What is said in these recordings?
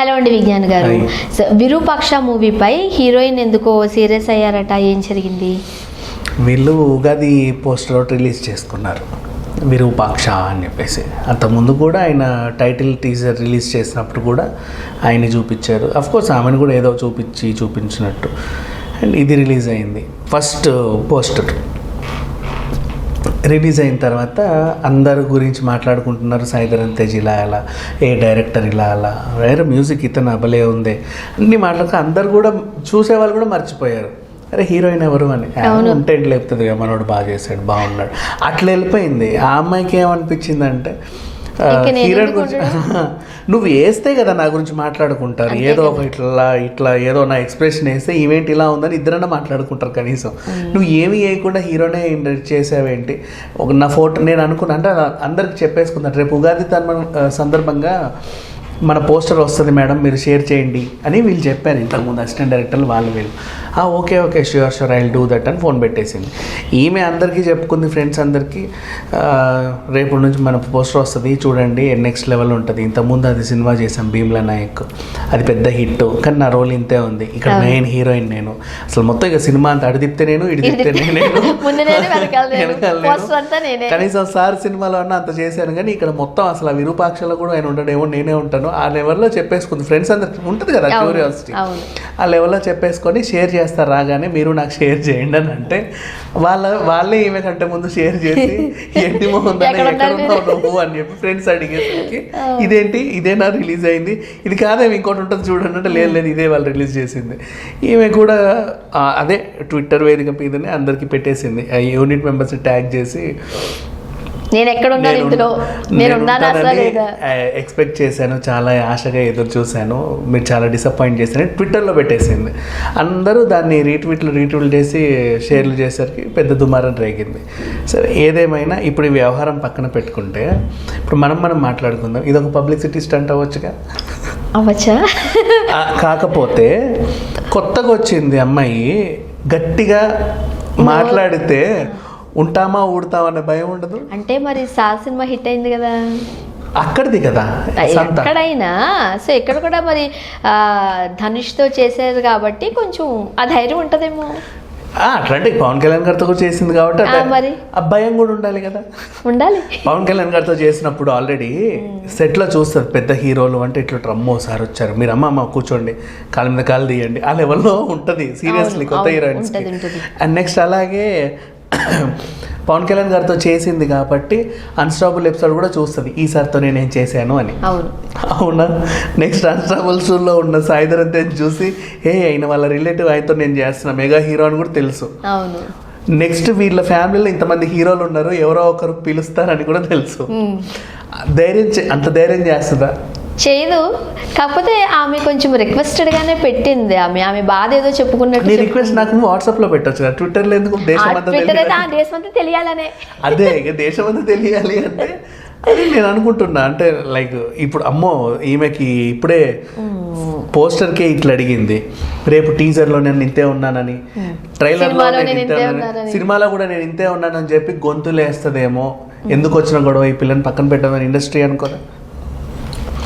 Hello అండి విజ్ఞాన్ గారు. Virupaksha మూవీపై heroine ఎందుకో సీరియస్ అయ్యారట, ఏం జరిగింది? వీళ్ళు ఉగాది పోస్టర్ ఒకటి రిలీజ్ చేసుకున్నారు, విరూపాక్ష అని చెప్పేసి. అంతకుముందు కూడా ఆయన టైటిల్ టీజర్ రిలీజ్ చేసినప్పుడు కూడా ఆయన్ని చూపించారు. అఫ్కోర్స్ ఆమెను కూడా ఏదో చూపించినట్టు. అండ్ ఇది రిలీజ్ అయింది. ఫస్ట్ పోస్టర్ రిలీజ్ అయిన తర్వాత అందరి గురించి మాట్లాడుకుంటున్నారు. సాయిధరమ్ తేజ్ ఇలా అలా, ఏ డైరెక్టర్ ఇలా అలా, వేరే మ్యూజిక్ ఇతను అబలే ఉంది అన్నీ మాట్లాడుతూ అందరు కూడా చూసేవాళ్ళు కూడా మర్చిపోయారు, అరే హీరోయిన్ ఎవరు అని. ఉంటే లేపుతుంది కదా, మనోడు బాగా చేశాడు, బాగున్నాడు, అట్లా వెళ్ళిపోయింది. ఆ అమ్మాయికి ఏమనిపించిందంటే, హీరోయిన్ గురించి నువ్వు వేస్తే కదా నా గురించి మాట్లాడుకుంటారు, ఏదో ఒక ఇట్లా ఏదో నా ఎక్స్ప్రెషన్ వేస్తే ఈవెంట్ ఇలా ఉందని ఇద్దరన్నా మాట్లాడుకుంటారు కనీసం. నువ్వు ఏమి వేయకుండా హీరోనే చేసావేంటి? నా ఫోటో నేను అనుకున్నా అంటే అందరికి చెప్పేసుకున్నాను, రేపు ఉగాది సందర్భంగా మన పోస్టర్ వస్తుంది మేడం, మీరు షేర్ చేయండి అని వీళ్ళు చెప్పారు ఇంతకుముందు అసిస్టెంట్ డైరెక్టర్లు వీళ్ళు. Okay sure I will do that అని ఫోన్ పెట్టేసింది. ఈమె అందరికీ చెప్పుకుంది, ఫ్రెండ్స్ అందరికీ, రేపు నుంచి మన పోస్టర్ వస్తుంది చూడండి, నెక్స్ట్ లెవెల్ ఉంటుంది. ఇంతకుముందు అది సినిమా చేశాం భీమ్లా నాయక్, అది పెద్ద హిట్, కానీ నా రోల్ ఇంతే ఉంది, ఇక్కడ మెయిన్ హీరోయిన్ నేను. అసలు మొత్తం ఇక సినిమా అంతా అడిదిప్తే నేను, ఇడిదిప్తే నేను, కనీసం సార్ సినిమాలో అన్న అంత చేశాను, కానీ ఇక్కడ మొత్తం అసలు ఆ విరూపాక్షలో కూడా ఆయన ఉండడేమో, నేనే ఉంటాను ఆ లెవెల్లో చెప్పేసుకుంది. ఫ్రెండ్స్ అందరికి ఉంటుంది కదా క్యూరియాసిటీ, ఆ లెవెల్లో చెప్పేసుకొని షేర్ చేస్తారు. రాగానే మీరు నాకు షేర్ చేయండి అని అంటే వాళ్ళే ఈమె కంటే ముందు షేర్ చేసి ఏంటి మోహన్ ఎక్కడ ఉన్నావు నువ్వు అని చెప్పి ఫ్రెండ్స్ అడిగేసరికి ఇదేనా రిలీజ్ అయింది, ఇది కాదేమి ఇంకోటి ఉంటుంది చూడండి అంటే, లేదు ఇదే వాళ్ళు రిలీజ్ చేసింది. ఈమె కూడా అదే ట్విట్టర్ వేదిక మీదనే అందరికి పెట్టేసింది, ఆ యూనిట్ మెంబర్స్ ట్యాగ్ చేసి ఎక్స్పెక్ట్ చేశాను, చాలా ఆశగా ఎదురు చూశాను, మీరు చాలా డిసప్పాయింట్ చేశాను ట్విట్టర్లో పెట్టేసింది. అందరూ దాన్ని రీట్వీట్లు చేసి షేర్లు చేసరికి పెద్ద దుమారం రేగింది. సరే ఏదేమైనా ఇప్పుడు ఈ వ్యవహారం పక్కన పెట్టుకుంటే ఇప్పుడు మనం మాట్లాడుకుందాం. ఇది ఒక పబ్లిసిటీ స్టంట్ అవ్వచ్చా? కాకపోతే కొత్తగా వచ్చింది అమ్మాయి, గట్టిగా మాట్లాడితే ఉంటామా ఊడతామనే భయం ఉండదు అంటే. మరి సార్ సినిమా హిట్ అయింది కదా, అక్కడిది కదా ఎక్కడైనా. సో ఇక్కడ కూడా మరి ధనుష్తో చేసేది కాబట్టి కొంచెం ఆ ధైర్యం ఉంటుందేమో. అట్లాంటి పవన్ కళ్యాణ్ గారితో కూడా చేసింది కాబట్టి మరి ఆ భయం కూడా ఉండాలి కదా. పవన్ కళ్యాణ్ గారితో చేసినప్పుడు ఆల్రెడీ సెట్లో చూస్తారు పెద్ద హీరోలు అంటే ఇట్లా అమ్మో సార్ వచ్చారు, మీరు అమ్మ కూర్చోండి, కాళ్ళ మీద కాలు తీయండి, ఆ లెవెల్లో ఉంటుంది సీరియస్లీ కొత్త హీరోయిన్స్. అండ్ నెక్స్ట్ అలాగే పవన్ కళ్యాణ్ గారితో చేసింది కాబట్టి అన్స్టాపుల్ ఎపిసోడ్ కూడా చూస్తుంది, ఈసారితో నేనేం చేశాను అని. అవునా? నెక్స్ట్ అన్స్టాపుల్స్లో ఉన్న సాయిధరమ్ తేజ్ చూసి అయిన వాళ్ళ రిలేటివ్ ఆయనతో నేను చేస్తున్నా, మెగా హీరో అని కూడా తెలుసు. నెక్స్ట్ వీళ్ళ ఫ్యామిలీలో ఇంతమంది హీరోలు ఉన్నారు, ఎవరో ఒకరు పిలుస్తారని కూడా తెలుసు. అంత ధైర్యం చేస్తుందా? చేయదు. కాకపోతే ఆమె కొంచెం రిక్వెస్టెడ్ గానే పెట్టింది, ఆమె బాధ ఏదో చెప్పుకున్నట్టు. రిక్వెస్ట్ నాకు వాట్సాప్ లో పెట్టొచ్చు కదా, ట్విట్టర్లో ఎందుకు? దేశమంతా తెలియాలనే. అదే ఇక దేశమంతా తెలియాలి అంటే అది నేను అనుకుంటున్నా. అంటే లైక్ ఇప్పుడు అమ్మో ఈమెకి ఇప్పుడే పోస్టర్కే ఇట్లా అడిగింది, రేపు టీజర్లో నేను ఇంతే ఉన్నానని, ట్రైలర్లో నేను ఇంతే ఉన్నాను, సినిమాలో కూడా నేను ఇంతే ఉన్నానని చెప్పి గొంతులేస్తుందేమో, ఎందుకు వచ్చిన గొడవ, ఈ పిల్లని పక్కన పెట్టామని ఇండస్ట్రీ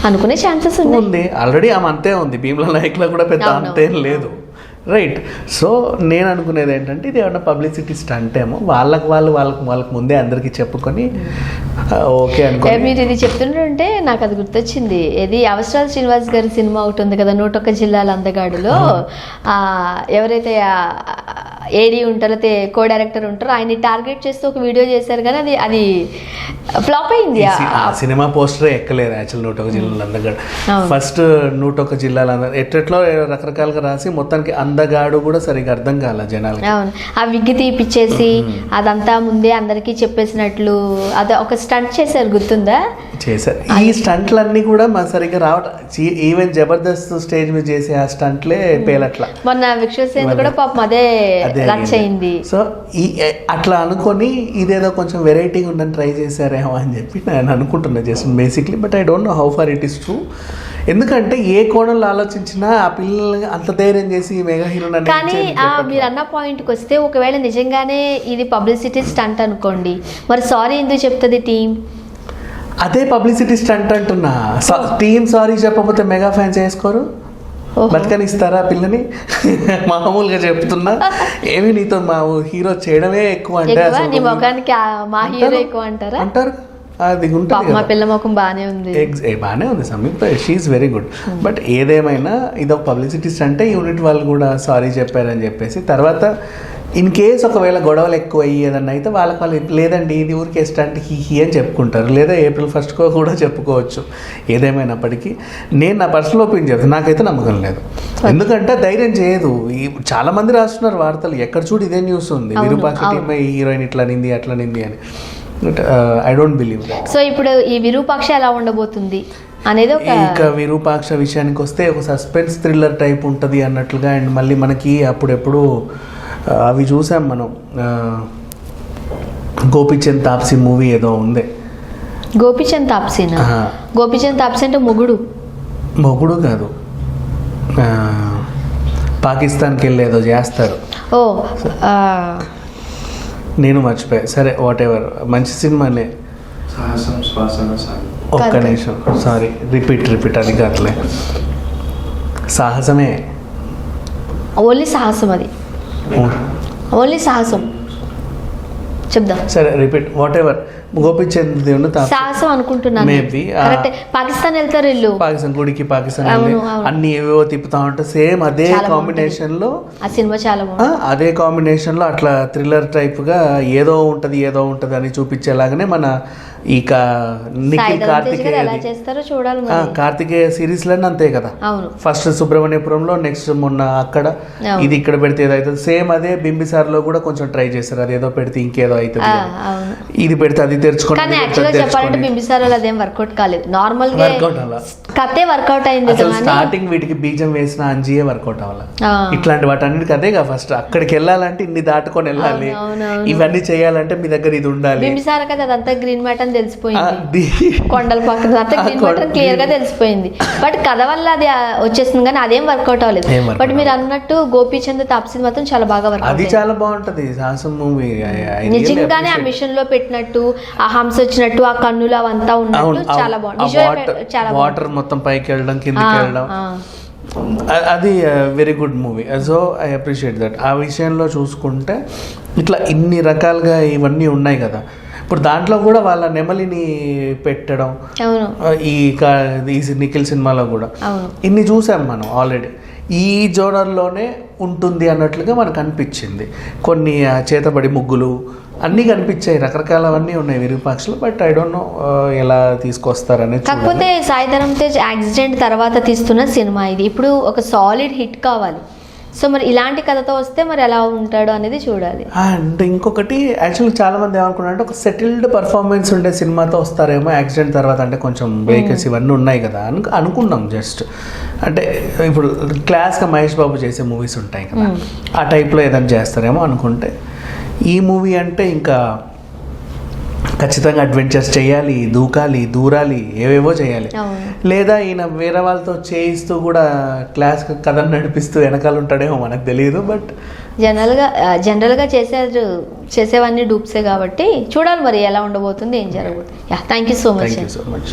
అనుకునే ఛాన్సెస్ ఉంది. ఆల్రెడీ ఆమె అంతే ఉంది, భీమ్లా నాయక్లో కూడా పెద్ద అంతేం లేదు, రైట్? సో నేను అనుకునేది ఏంటంటే ఇది ఏమన్నా పబ్లిసిటీ స్టంట్ ఏమో, వాళ్ళకి ముందే అందరికీ చెప్పుకొని ఓకే అనుకో. మీరు ఇది చెప్తుంటే నాకు అది గుర్తొచ్చింది, ఇది అవసరాల శ్రీనివాస్ గారి సినిమా ఒకటి ఉంది కదా, 101 జిల్లాల అందగాడులో ఎవరైతే ఏడీ ఉంటారో, కో డైరెక్టర్ ఉంటారో, ఆయన్ని టార్గెట్ చేస్తూ ఒక వీడియో చేశారు కానీ అది ఫ్లాప్ అయింది. ఆ సినిమా పోస్టరే ఎక్కలేదు యాక్చువల్ 101 జిల్లాల అందగాడు. ఫస్ట్ 101 జిల్లాల ఎట్లా రకరకాలుగా రాసి మొత్తానికి అందగాడు కూడా సరిగ్గా అర్థం కాల జనాలకి. అవును, ఆ విగ్గి తీపిచ్చేసి అదంతా ముందే అందరికీ చెప్పేసినట్లు అది ఒక స్టంట్ చేశారు, గుర్తుందా? చేశారు. ఈ స్టంట్లన్నీ కూడా మా సరిగ్గా రావడం, ఈవెన్ జబర్దస్త్ స్టేజ్ మీద చేసే ఆ స్టంట్లే పేలట్లా. మొన్న విశ్వసేన్ కూడా పాపం అదే రచ్ అయింది. సో అట్లా అనుకొని ఇదేదో కొంచెం వెరైటీగా ఉందని ట్రై చేశారేమో అని చెప్పి నేను అనుకుంటున్నా just basically. But I don't know how far it is true. ఎందుకంటే ఏ కోణంలో ఆలోచించినా ఆ పిల్లల్ని అంత ధైర్యం చేసి మెగా హీరో. కానీ మీరు అన్న పాయింట్కి వస్తే ఒకవేళ నిజంగానే ఇది పబ్లిసిటీ స్టంట్ అనుకోండి, మరి సారీ ఎందుకు చెప్తుంది టీం? అదే పబ్లిసిటీ స్టంట్ అంటున్నా. టీమ్ సారీ చెప్పకపోతే మెగా ఫ్యాన్స్ వేసుకోరు, ఓహో. బతకనిస్తారా పిల్లని? మామూలుగా చెప్తున్నా. ఏమి నీతో మా హీరో చేయడమే ఎక్కువ అంటే ఎక్కువ అసలు నీ ముఖానికి మా హీరో ఎక్కువ అంటారా? అంటారు. అది పాపం ఉంటుంది మా కదా. పిల్ల ముఖం బానే ఉంది. బాగానే ఉంది సంయుక్త, షీఈ్ వెరీ గుడ్. బట్ ఏదేమైనా ఇదొక పబ్లిసిటీ అంటే యూనిట్ వాళ్ళు కూడా సారీ చెప్పారని చెప్పేసి, తర్వాత ఇన్ కేస్ ఒకవేళ గొడవలు ఎక్కువ అయ్యేదన్న అయితే వాళ్ళు లేదండి ఇది ఊరికి స్టంట్ హీ అని చెప్పుకుంటారు, లేదా April 1st కూడా చెప్పుకోవచ్చు. ఏదేమైనప్పటికీ నేను నా పర్సనల్ ఒపీనియన్ చెప్తాను, నాకైతే నమ్మకం లేదు. ఎందుకంటే ధైర్యం చేయదు. చాలా మంది రాస్తున్నారు వార్తలు, ఎక్కడ చూడు ఇదే న్యూస్ ఉంది, విరూపాక్ష టీమ్ హీరోయిన్ ఇట్లా నింది అట్లా నింది అని. I don't believe that. So ఇప్పుడు ఈ విరూపాక్ష ఎలా ఉండబోతుంది అనేది ఇక విరూపాక్ష విషయానికి వస్తే ఒక సస్పెన్స్ థ్రిల్లర్ టైప్ ఉంటుంది అన్నట్లుగా. అండ్ మళ్ళీ మనకి అప్పుడెప్పుడు అవి చూసాం మనం, గోపీచంద్ తాప్సీ మూవీ ఏదో ఉంది. గోపీచంద్ తాప్సీనా? గోపీచంద్ తాప్సీ అంటే మొగుడు కాదు, పాకిస్తాన్కి వెళ్ళి ఏదో చేస్తారు. ఓ నేను మర్చిపోయా. సరే వాట్ ఎవర్, మంచి సినిమానే. ఒక్క నిమిషం, సారీ, రిపీట్ అది కాట్లే. సాహసమే, ఓన్లీ సాహసం, అది ఓన్లీ సాహసం చెప్దాం. సరే రిపీట్, వాట్ ఎవర్. గోపీచంద్ సాహసం అనుకుంటున్నాను. మేబీ పాకిస్తాన్ వెళ్తారు వీళ్ళు, పాకిస్తాన్ గుడికి, పాకిస్తాన్ అన్ని ఏవేవో తిప్పుతా ఉంటారు. సేమ్ అదే కాంబినేషన్ లో ఆ సినిమా చాలా బాగుంది. అదే కాంబినేషన్ లో అట్లా థ్రిల్లర్ టైప్ గా ఏదో ఉంటది అని చూపించేలాగానే మన ఇక నిఖిల్ కార్తికేయ సిరీస్ లోనే అంతే కదా. ఫస్ట్ సుబ్రహ్మణ్యపురంలో, నెక్స్ట్ మొన్న అక్కడ, ఇది ఇక్కడ పెడితే ఏదో అవుతుంది. సేమ్ అదే బింబిసార్ లో కూడా కొంచెం ట్రై చేస్తారు, అదేదో పెడితే ఇంకేదో అవుతుంది, ఇది పెడితే అది కానీ యాక్చువల్గా చెప్పాలంటే బింబిసారాలో అదేం వర్కౌట్ కాలేదు. నార్మల్ గా కథే వర్కౌట్ అయింది. స్టార్టింగ్ వీటికి బీజం వేసిన అంజియే వర్కౌట్ అవ్వాలి. ఇట్లాంటి వాటి అన్నిటికీ అదేగా ఫస్ట్. అక్కడికి వెళ్ళాలంటే ఇన్ని దాటుకొని వెళ్ళాలి, ఇవన్నీ చేయాలంటే మీ దగ్గర ఇది ఉండాలి. బింబిసార కదా అదంతా గ్రీన్ మ్యాట్ అని తెలిసిపోయింది, కొండల పక్కన అంతా గ్రీన్ మ్యాట్ అని క్లియర్ గా తెలిసిపోయింది. బట్ కథ వల్ల అది వచ్చేస్తుంది, కానీ అదేం వర్కౌట్ అవ్వలేదు. బట్ మీరు అన్నట్టు గోపీచంద్ తాప్సీ మాత్రం చాలా బాగా వర్కౌట్, అది చాలా బాగుంటది. సాహసం మూవీ నిజంగానే ఆ మిషన్ లో పెట్టినట్టు, ఆ హంస వచ్చినట్టు, ఆ కన్నులు అవంతా ఉన్నట్టు చాలా బాగుంది. వాటర్ మొత్తం పైకి వెళ్ళడం, కిందకి వెళ్ళడం, అది very good movie. So I appreciate that. ఆ విషయంలో చూసుకుంటే ఇట్లా ఇన్ని రకాలుగా ఇవన్నీ ఉన్నాయి కదా. ఇప్పుడు దాంట్లో కూడా వాళ్ళ నెమలిని పెట్టడం, ఈ నిఖిల్ సినిమాలో కూడా ఇన్ని చూసాం మనం ఆల్రెడీ. ఈ జోనర్లోనే ఉంటుంది అన్నట్లుగా మనకు అనిపించింది. కొన్ని చేతబడి ముగ్గులు అన్నీ కనిపించాయి, రకరకాలవన్నీ ఉన్నాయి విరూపాక్షలో. బట్ ఐ డోంట్ నో ఎలా తీసుకొస్తారని. కాకపోతే సాయి ధరమ్ తేజ్ యాక్సిడెంట్ తర్వాత తీస్తున్న సినిమా ఇది. ఇప్పుడు ఒక సాలిడ్ హిట్ కావాలి. సో మరి ఇలాంటి కథతో వస్తే మరి ఎలా ఉంటాడు అనేది చూడాలి. అండ్ ఇంకొకటి యాక్చువల్లీ చాలా మంది ఏమనుకున్నారంటే ఒక సెటిల్డ్ పర్ఫార్మెన్స్ ఉండే సినిమాతో వస్తారేమో యాక్సిడెంట్ తర్వాత. అంటే కొంచెం బ్రేకర్స్ ఇవన్నీ ఉన్నాయి కదా అనుకున్నాం. జస్ట్ అంటే ఇప్పుడు క్లాస్గా మహేష్ బాబు చేసే మూవీస్ ఉంటాయి కదా, ఆ టైప్లో ఏదైనా చేస్తారేమో అనుకుంటే, ఈ మూవీ అంటే ఇంకా ఖచ్చితంగా అడ్వెంచర్స్ చేయాలి, దూరాలి, ఏవేవో చేయాలి. లేదా ఈయన వేరే వాళ్ళతో చేయిస్తూ కూడా క్లాస్ కథను నడిపిస్తూ వెనకాల ఉంటాడేమో మనకు తెలియదు. బట్ జనరల్గా చేసేవన్నీ డూప్సే కాబట్టి చూడాలి మరి ఎలా ఉండబోతుంది, ఏం జరగబోతుంది. Thank you so much.